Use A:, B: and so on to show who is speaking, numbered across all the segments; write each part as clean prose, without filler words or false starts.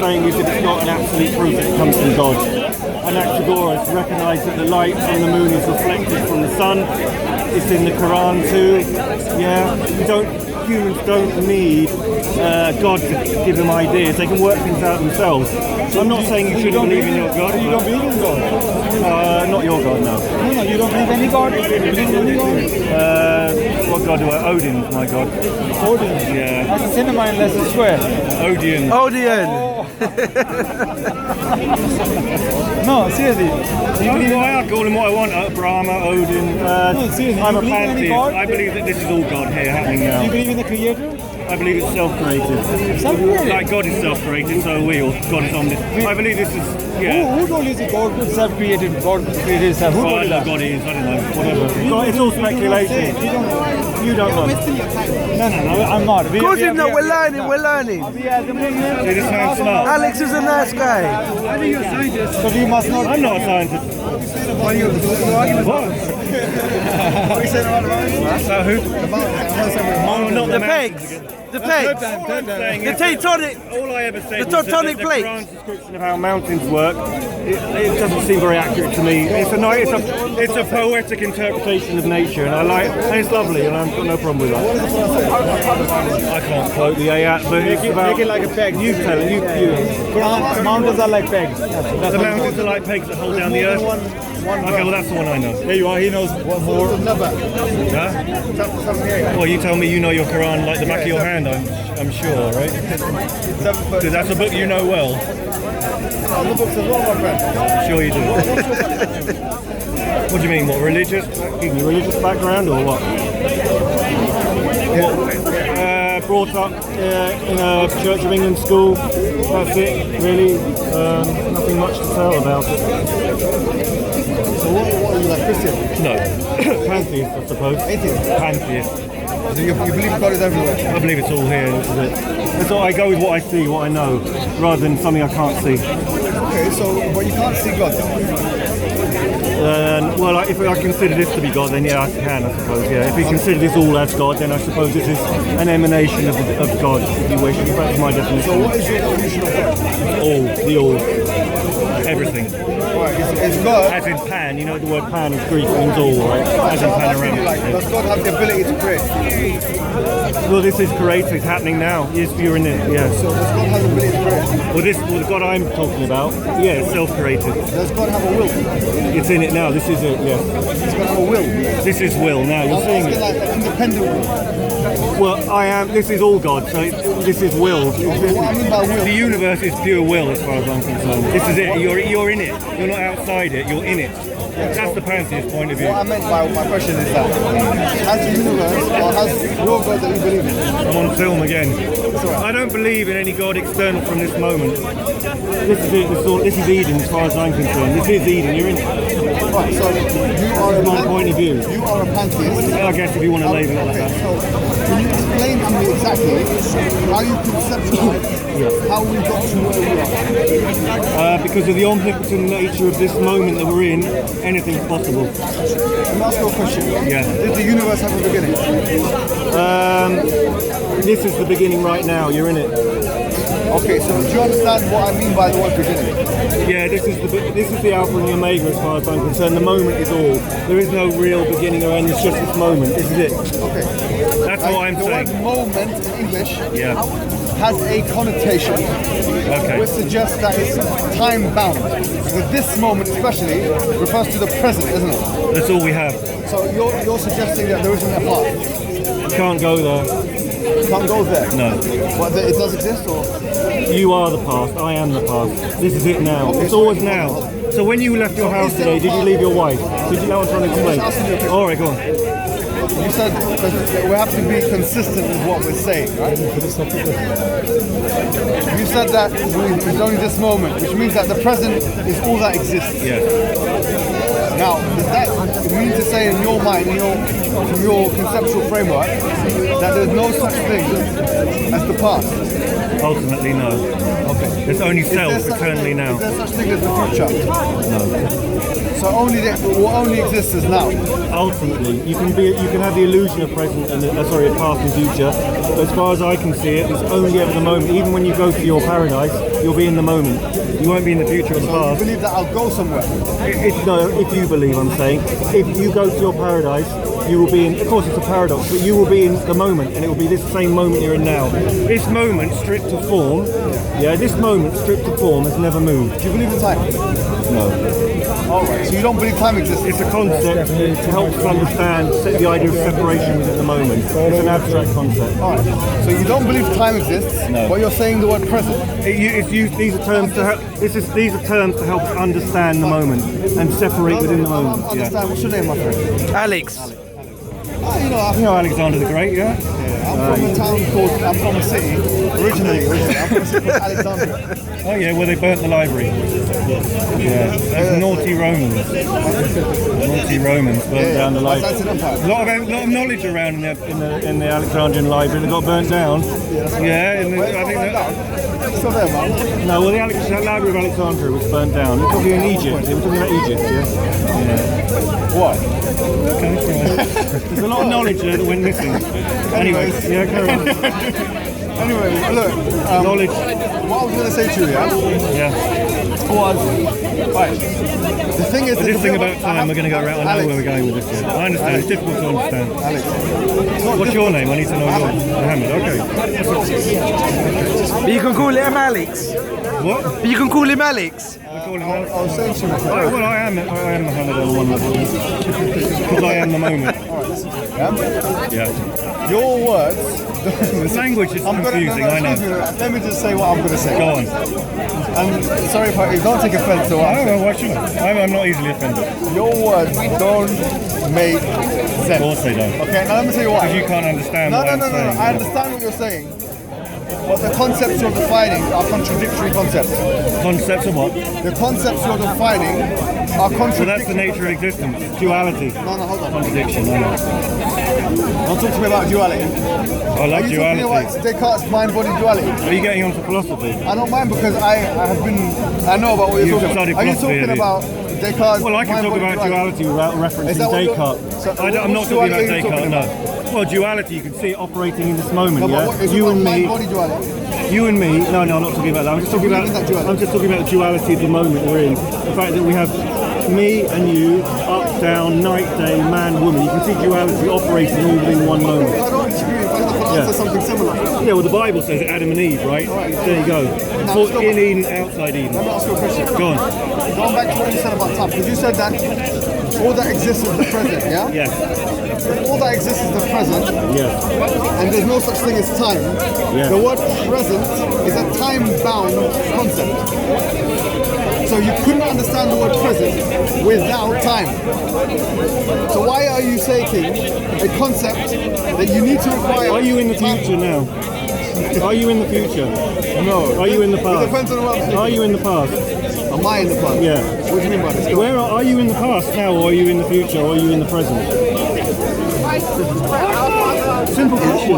A: saying is that it's not an absolute proof that it comes from God. Anaxagoras recognise that the light from the moon is reflected from the sun. It's in the Quran too. Yeah, humans don't need God to give them ideas. They can work things out themselves. I'm not saying you shouldn't believe in your God.
B: You don't believe in God?
A: Not your God, no.
B: No, you don't believe any God? You believe in any God?
A: What God do I? Odin's my God.
B: Odin?
A: Yeah.
B: That's a cinema in Leicester Square.
A: Odian.
B: Oh. No, seriously.
A: I call him what I want. Brahma, Odin.
B: No, seriously.
A: I'm a pantheist. I believe that this is all God here happening now.
B: Do you believe in the Creator?
A: I believe it's self-created.
B: Self-created?
A: Like God is self-created, so are we, or God is omniscient. I believe this is, yeah.
B: Who told you that God is self-created? God created himself. Who told you that?
A: God is, I don't know, whatever. It's all speculation. You don't know.
B: No, I'm not.
C: Of course, no, we're learning.
A: They just sound smart.
C: Alex is a nice guy.
B: I think you're a scientist. So you must not.
A: I'm not a scientist.
B: Why are you arguing?
A: What?
B: What are you saying about
A: Who?
B: Oh,
A: not
C: The pegs. The pegs. The tectonic.
A: All I ever said
C: The
A: was that
C: tectonic
A: the
C: plates.
A: Quran's description of how mountains work, it doesn't seem very accurate to me. It's a poetic interpretation of nature, and it's lovely, and I've got no problem with that. I can't quote the ayat, but
B: Make it like a peg.
A: You tell it. You.
B: Mountains are like pegs.
A: The mountains are like pegs that hold down the earth. Okay, well that's the one I know.
B: There you are. He knows what more.
A: Huh? Well, you tell me you know your Quran like the back of your hand. I'm sure, right? Because that's a book you know well.
B: Other books as well, my friend.
A: Sure you do. What do you mean? What, religious? Religious background or what? Brought up in a Church of England school. That's it, really. Nothing much to tell about it.
B: So what are you, like Christian?
A: No. Pantheist, I suppose.
B: Atheist?
A: Pantheist.
B: So you believe God is everywhere?
A: I believe it's all here. That's all. I go with what I see, what I know, rather than something I can't see.
B: Okay, so, but you can't see God though?
A: Well, if I consider this to be God, then yeah, I can, I suppose, yeah. If you consider this all as God, then I suppose this is an emanation of God, if you wish. That's my definition.
B: So what is your definition of God?
A: All. Everything.
B: Right, it's God.
A: As in pan, you know the word pan is Greek, means all, right? As in panoramic.
B: Does God have the ability to create?
A: Well, this is created, it's happening now. Yes, you're in it, yeah.
B: So does God have the ability to create?
A: Well, the God I'm talking about, yeah, it's self-created.
B: Does God have a will?
A: It's in it now, this is it, yeah.
B: Does God have a will?
A: This is will now, you're seeing it.
B: Like an independent will.
A: Well, this is all God, so this is will.
B: What I mean by will?
A: The universe is pure will as far as I'm concerned. This is it, you're in it. You're not outside it, you're in it. That's the pantheist point of view.
B: What I meant by my question is that has the universe or has your God that you believe in?
A: I'm on film again. I don't believe in any God external from this moment. This is it. This is Eden as far as I'm concerned. This is Eden. You're in it.
B: Right, so you are
A: my point of view.
B: You are a pantheist.
A: I guess if you want to label it like that.
B: So can you explain to me exactly how you conceptualize how we got to where we are?
A: Because of the omnipotent nature of this moment that we're in, anything's possible.
B: Let me ask you a question.
A: Yeah.
B: Did the universe have a beginning?
A: This is the beginning right now. You're in it.
B: Okay, so do you understand what I mean by the word beginning?
A: Yeah, this is the alpha and the omega as far as I'm concerned. The moment is all. There is no real beginning or end. It's just this moment. This is it.
B: Okay.
A: That's what I'm saying.
B: The word moment in English
A: has
B: a connotation which suggests that it's time bound. So this moment especially refers to the present, isn't it?
A: That's all we have.
B: So you're suggesting that there isn't a past?
A: You can't go there.
B: You can't go there?
A: No.
B: But it does exist, or?
A: You are the past, I am the past. This is it now. It's always now. So when you left your house today, did you leave your wife? Did you know what I'm trying to explain? Alright, go on.
B: You said we have to be consistent with what we're saying, right? You said that it's only this moment, which means that the present is all that exists.
A: Yeah.
B: Now, does that mean to say in your mind, from your conceptual framework, that there's no such thing as the past?
A: Ultimately, no.
B: Okay.
A: There's only self
B: Is there
A: eternally now.
B: Is there such thing as the future?
A: No.
B: So what only exists is now.
A: Ultimately, you can have the illusion of present and a past and future. But as far as I can see it, it's only ever the moment. Even when you go to your paradise, you'll be in the moment. You won't be in the future or the
B: So
A: past.
B: you believe that I'll go somewhere?
A: No, if you believe, I'm saying, if you go to your paradise, you will be in, of course it's a paradox, but you will be in the moment, and it will be this same moment you're in now. This moment, stripped to form, this moment, stripped to form, has never moved.
B: Do you believe in time?
A: No.
B: Alright, so you don't believe time exists?
A: It's a concept to help us understand the idea of separation within the moment. It's an abstract concept.
B: Alright, so you don't believe time exists,
A: No.
B: but you're saying the word present.
A: It's used, these are terms to help. These are terms to help us understand the moment and separate within the moment.
B: I understand. What's your name, my friend?
C: Alex.
B: You know,
A: You know Alexander the Great, yeah?
B: I'm from a town called, I'm from a city, originally, I'm from a city called Alexandria.
A: Oh yeah, where they burnt the library. Yeah, those naughty Romans. Naughty Romans burnt down the library.
B: That's an empire.
A: A lot of knowledge around in the Alexandrian library that got burnt down. Yeah, I think that.
B: Still there, man.
A: No, well the library of Alexandria was burnt down. It's probably in Egypt. We're talking about Egypt, yeah.
B: What?
A: Okay, right. There's a lot of knowledge there that went missing. Anyway, yeah, carry on.
B: Anyway, look,
A: Knowledge.
B: what I was going to say to you,
A: Yeah.
B: was, right, the thing is...
A: But this thing about time, we're going to go around. I know where we're going with this. Yeah. I understand. It's difficult to understand.
B: Alex.
A: What's your name? I need to know yours. Mohammed. Okay.
C: But you can call him Alex.
A: What?
C: But you can call him Alex.
A: I call him Alex.
B: I was saying to you,
A: Well, I am Mohammed on one level. Because I am the moment. Yeah.
B: your words...
A: Language is confusing, I know.
B: Let me just say what I'm going to say.
A: Go on.
B: And sorry if I don't take offense to what
A: I
B: I'm
A: don't
B: saying.
A: know, why should I? I'm not easily offended.
B: Your words don't make sense.
A: Of course they don't.
B: Okay, now let me tell you why.
A: Because you can't understand
B: No,
A: what I'm
B: no,
A: saying.
B: I understand what you're saying. But the concepts you're defining are contradictory concepts.
A: Concepts of what?
B: The concepts you're defining are
A: So
B: contradictory.
A: that's the nature of existence. Duality.
B: No, hold on.
A: Contradiction, I know.
B: Don't talk to me about duality.
A: I
B: Are
A: like
B: you
A: duality.
B: talking about Descartes' mind-body duality?
A: Are you getting onto philosophy?
B: I don't mind because I know about what you're
A: You've
B: talking
A: studied
B: about. Are you
A: philosophy,
B: talking
A: have you?
B: about Descartes'
A: Well, I can talk
B: mind-body
A: about duality without
B: Is
A: referencing
B: that what you're-
A: Descartes.
B: So
A: I'm not
B: what
A: talking about
B: duality are you
A: Descartes,
B: talking
A: no.
B: about?
A: Well, duality, you can see it operating in this moment,
B: No, but
A: yeah?
B: what is
A: You and me,
B: mind-body duality?
A: you and me, no, I'm not talking about that. I'm just talking about,
B: What do you mean that duality?
A: I'm just talking about the duality of the moment we're in. The fact that we have me and you, up, down, night, day, man, woman. You can see duality operating all within one moment.
B: I don't disagree. In fact, I can answer something similar.
A: Yeah, well, the Bible says Adam and Eve, right? There you go. For in Eden, outside Eden.
B: Let me ask you a question.
A: Go on.
B: Going back to what you said about time, because you said that all that exists is the present, yeah?
A: Yes,
B: If all that exists is the present,
A: yes.
B: and there's no such thing as time,
A: Yeah.
B: the word present is a time-bound concept. So you couldn't understand the word present without time. So why are you taking a concept that you need to require...
A: Are you in the future now? Are you in the future?
B: No.
A: Are you in the
B: It
A: past?
B: depends on what I'm saying.
A: Are you in the past?
B: Am I in the past?
A: Yeah.
B: What do you mean by this? Go on.
A: Where are you in the past now, or are you in the future, or are you in the present? Simple question.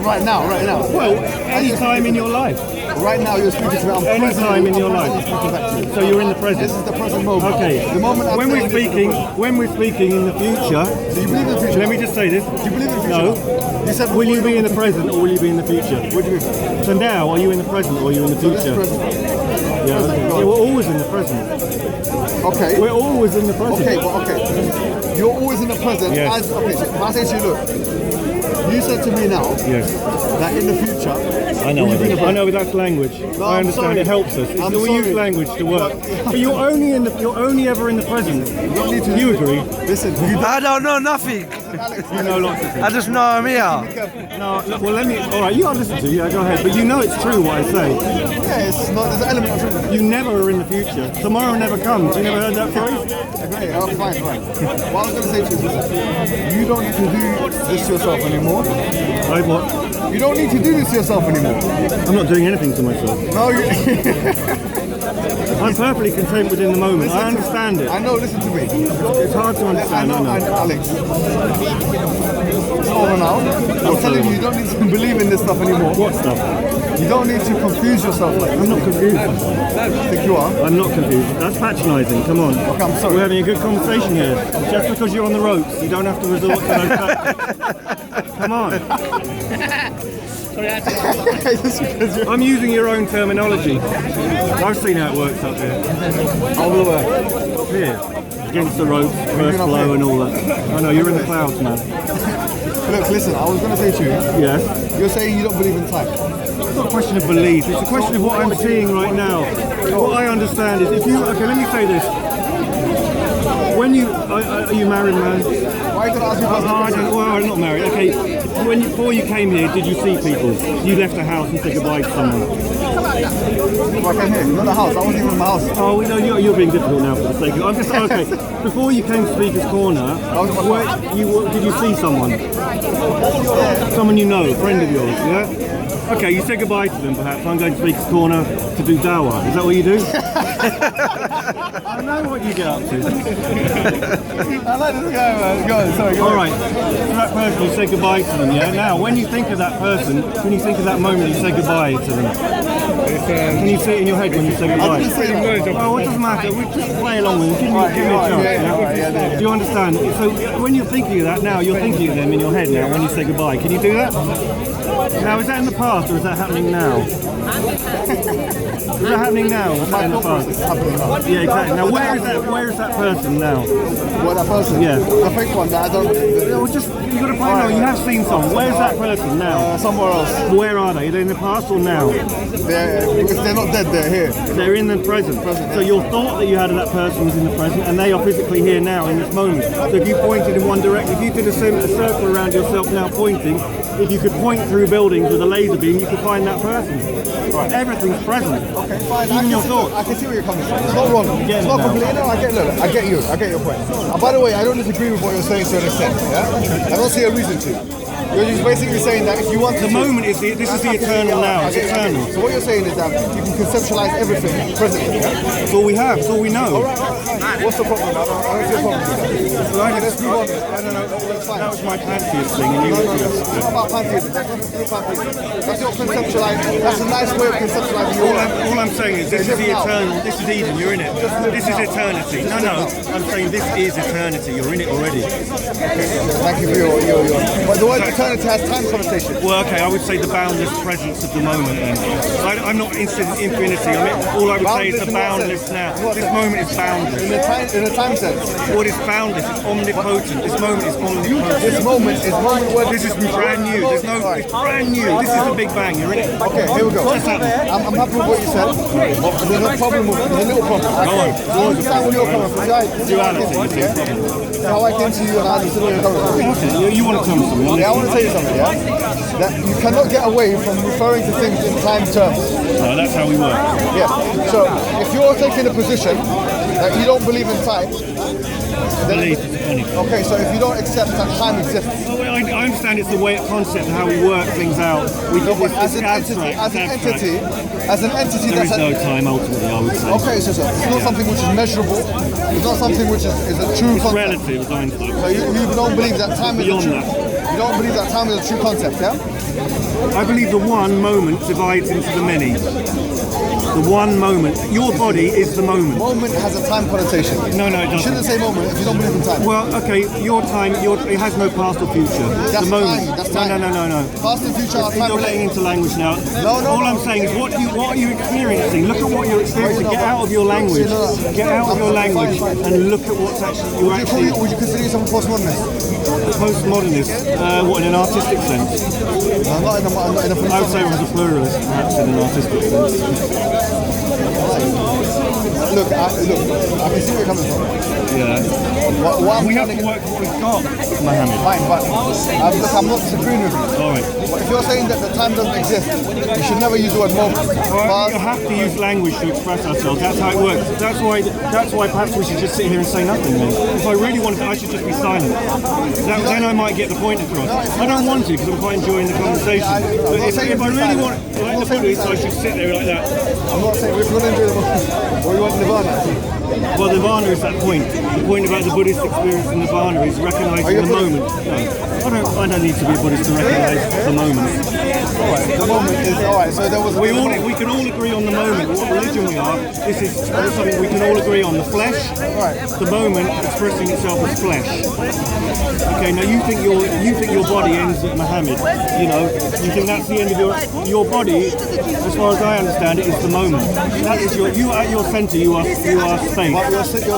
B: Right now.
A: Well, any time in your life.
B: Right now you're speaking to me. I'm
A: Any
B: present.
A: time in your
B: I'm
A: life.
B: speaking back to you.
A: So you're in the present.
B: This is the present moment.
A: Okay.
B: The moment I'm
A: when we're
B: saying this is the
A: speaking,
B: present.
A: when we're speaking in the future,
B: Do you believe in the future?
A: let me just say this.
B: Do you believe in the future?
A: No.
B: You said
A: Will you
B: before
A: be in the present, or will you be in the future?
B: What do you mean?
A: So now, are you in the present, or are you in the
B: This is
A: future?
B: present.
A: Yeah, okay. Yeah, we're always in the present.
B: Okay.
A: We're always in the present.
B: Okay, but okay. You're always in the present.
A: Yes.
B: As, okay, so if I say to you, look, you said to me now
A: Yes.
B: that in the future,
A: I know,
B: will you be in the
A: I
B: present?
A: know, but that's language.
B: No,
A: I
B: I'm
A: understand.
B: sorry.
A: It helps us.
B: I'm
A: We use
B: sorry.
A: language to work. But you're only ever in the present.
B: You don't need to.
A: You agree?
B: Listen, you
C: I don't know nothing.
A: You know lots of things.
C: I just know I'm here.
A: No, look, well, let me. All right, you listen to. Yeah, go ahead. But you know it's true what I say.
B: Yeah, it's not. There's an element of truth.
A: You never are in the future. Tomorrow never comes. You never heard that phrase?
B: Okay, oh, fine. What I was going to say to you is, you don't need to do this yourself anymore.
A: I what?
B: You don't need to do this yourself anymore.
A: I'm not doing anything to myself.
B: No, you.
A: I'm perfectly content within the moment. I understand it.
B: I know, listen to me.
A: It's hard to understand, I know.
B: Alex. It's over now. I'm telling you, you don't need to believe in this stuff anymore.
A: What stuff?
B: You don't need to confuse yourself.
A: I'm not confused.
B: I think you are.
A: I'm not confused. That's patronising. Come on.
B: Okay, I'm sorry.
A: We're having a good conversation here. Just because you're on the ropes, you don't have to resort to those tactics. Come on. I'm using your own terminology. I've seen how it works up here.
B: How will it work?
A: Up here. Against the ropes, first blow and all that. I know, you're in the clouds, man.
B: Look, listen, I was going to say to you,
A: Yes.
B: you're saying you don't believe in time.
A: It's not a question of belief, it's a question of what I'm seeing right now. What I understand is if you, okay, let me say this. When you, are you married, man?
B: Why did I ask you about
A: Well, I'm not married. Okay, before you came here, did you see people? You left the house and said goodbye to someone.
B: I came here, not the house. I wasn't even in my house.
A: Oh, no, you're being difficult now for the sake of it. I'm just, okay, before you came to Speaker's Corner, did you see someone? Someone you know, a friend of yours, yeah? Okay, you said goodbye to them perhaps. I'm going to Speaker's Corner to do dawah. Is that what you do? I know what you get up to.
B: I like this guy, man. Go on, sorry, go on.
A: Alright, so that person, you say goodbye to them, yeah? Now, when you think of that person, when you think of that moment, you say goodbye to them. Can you see it in your head when you say goodbye? Oh, it doesn't matter. We just play along with it. Give me a chance. Yeah? Do you understand? So when you're thinking of that now, you're thinking of them in your head now when you say goodbye. Can you do that? Now, is that in the past or is that happening now? Is that happening now? Or is that in the past? Yeah, exactly. Now, where is that person now?
B: What, that person?
A: Yeah.
B: The fake one that I don't...
A: Well, just, you got to find out. You have seen someone. Where's that person now?
B: Somewhere else.
A: Where are they? Are they in the past or now?
B: Because they're not dead, they're here.
A: They're in the present. So your thought that you had of that person was in the present, and they are physically here now in this moment. So if you pointed in one direction, if you did a circle around yourself now pointing, if you could point through buildings with a laser beam, you could find that person. Right. Everything's present.
B: Okay, fine.
A: Even your thoughts.
B: I can see where you're coming from. It's not wrong.
A: It's
B: not completely. No, I get you. I get your point. And by the way, I don't disagree with what you're saying to an extent. Yeah, I don't see a reason to. You're just basically saying that if you want
A: the moment is this is the eternal now. It's eternal.
B: So what you're saying is that you can conceptualize everything presently. Yeah?
A: That's all we have. That's all we know.
B: Right. What's the problem? I don't see a problem with that. Let's move on. I don't know. That's fine.
A: That was my Pantheist thing. And
B: no. It's not about Pantheism. That's your conceptualizing. That's a nice way of conceptualizing.
A: All I'm saying is this is the eternal. This is Eden. You're in it. This is eternity. No. I'm saying this is eternity. You're in it already.
B: Thank you for your. But the word eternity has time connotation.
A: Well, okay, I would say the boundless presence of the moment then. I'm not interested in infinity. All I would say is the boundless now. This moment is boundless.
B: In a time sense.
A: What is boundless? It's omnipotent. This moment is omnipotent.
B: This moment is where
A: this is brand new. It's brand new. This is the Big Bang. You're in it.
B: Okay, here we go. I'm happy with what you said. There's a problem there's a little problem.
A: Go on.
B: I understand where you're coming from.
A: Duality.
B: How I came to you and I understood where you're coming from.
A: You want to tell me something?
B: Yeah, I want to tell you something, yeah? That you cannot get away from referring to things in time terms.
A: No, that's how we work.
B: Yeah. So, if you're taking a position that you don't believe in time,
A: Belief is funny.
B: okay, so if you don't accept that time exists.
A: Oh, I understand it's the way concept and how we work things out. We do this
B: As an entity,
A: there is no time ultimately, I would say.
B: Okay, so it's not something which is measurable. It's not something which is a true
A: It's
B: concept.
A: relative, as Einstein.
B: So you don't believe that time is a
A: Beyond
B: true.
A: that.
B: You don't believe that time is a true concept, yeah?
A: I believe the one moment divides into the many. The one moment. Your body is the moment.
B: Moment has a time connotation.
A: No, it
B: You
A: doesn't.
B: shouldn't say moment if you don't believe in time.
A: Well, okay, your time, it has no past or future.
B: That's
A: the moment.
B: time. That's time.
A: No.
B: Past and future are time
A: You're getting
B: related.
A: into language now.
B: No.
A: All I'm saying is, what are you experiencing? Look at what you're experiencing. Get out of your language. Get out of your language and look at what's actually
B: Would you consider yourself a postmodernist?
A: postmodernist. What in an artistic sense?
B: I'm not in a
A: I would say I was a pluralist, perhaps in an artistic sense.
B: look, I can see where you're coming from.
A: Yeah.
B: What I'm
A: We have
B: trying
A: to
B: to
A: work with what we've got, Mohammed.
B: fine, but look, I'm not disagreeing with you.
A: All right.
B: But if you're saying that the time doesn't exist, you should never use the word moment.
A: Well, you have to use language to express ourselves. That's how it works. That's why perhaps we should just sit here and say nothing then. If I really wanted to, I should just be silent. Then I might get the point across. I don't want to because I'm quite enjoying the conversation. But if I really want, like the Buddhists, I should sit there like that.
B: I'm not saying we're going to do the moment. Or you want Nirvana.
A: Well, Nirvana is that point. The point about the Buddhist experience in Nirvana is recognizing the moment. No, I don't need to be a Buddhist to recognize the moment.
B: Alright, the moment is alright. So there was.
A: We can all agree on the moment. What religion we are. This is something we can all agree on. The flesh, the moment expressing itself as flesh. Okay, now you think your body ends at Muhammad. You know, you think that's the end of your body. As far as I understand it, is the moment. That is you at your centre. You are space.
B: But you're speaking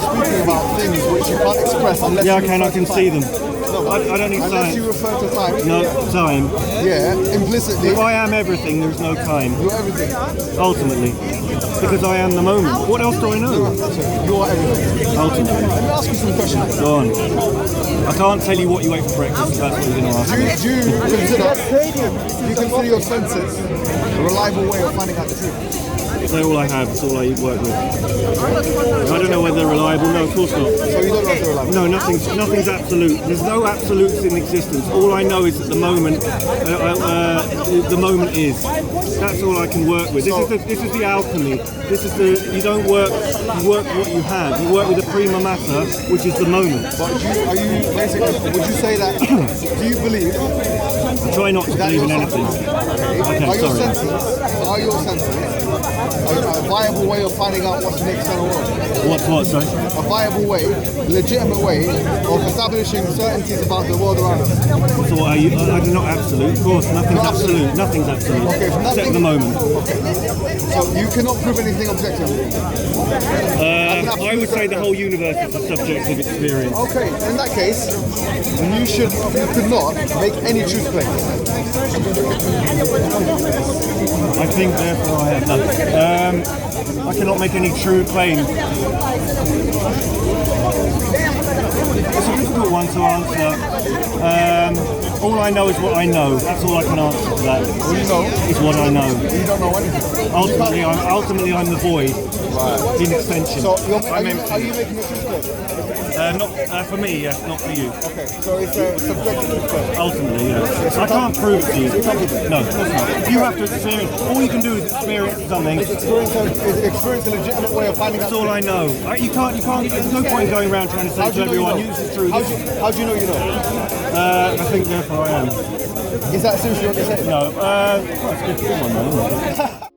B: about things which you can't express unless
A: Yeah,
B: you
A: I can see them.
B: No,
A: I don't need
B: unless
A: time.
B: you refer to time.
A: No time.
B: Yeah, implicitly.
A: If I am everything, there's no time.
B: You're everything.
A: Ultimately, because I am the moment. What else do I know?
B: You are everything.
A: Ultimately.
B: Let me ask you some questions.
A: Go on. I can't tell you what you ate for breakfast. That's what you're going to ask.
B: Do you consider your senses a reliable way of finding out the truth?
A: They're all I have. It's all I work with. I don't know whether they're reliable. No, of course not.
B: So you don't know if they're reliable?
A: No, nothing's absolute. There's no absolutes in existence. All I know is that the moment is. That's all I can work with. This is the alchemy. This is you don't work. You work what you have. You work with the prima mater, which is the moment.
B: But are you basically? Would you say that? Do you believe?
A: I try not to believe in anything. Okay,
B: Are your
A: sorry.
B: senses a viable way of finding out what's in the external world?
A: What's what, sorry?
B: A viable way, legitimate way of establishing certainties about the world around us.
A: So what are you? I'm not absolute. Of course, nothing's absolute. Nothing's absolute.
B: Okay, if nothing,
A: Except the moment.
B: So you cannot prove anything objectively.
A: I would say the whole universe is a subjective experience.
B: Okay, in that case, you could not make any truth claims.
A: I think therefore I have none. I cannot make any true claim. It's a difficult one to answer. All I know is what I know. That's all I can answer to that.
B: What you know
A: is what I know.
B: You don't know anything.
A: Ultimately, I'm the void.
B: Right.
A: In extension.
B: So are you making a truth claim?
A: Not for me, yes, not for you.
B: Okay, so it's a subjective truth claim.
A: Ultimately, yes. I can't prove it to you. No, of course not. You have to experience. All you can do is experience something.
B: Is experience a legitimate way of finding out?
A: That's all I know. You can't. There's no point in going around trying to say to everyone, this is true.
B: How do you know you know?
A: I think therefore I am.
B: Is that seriously what you're saying?
A: No. That's a good one, though, isn't it?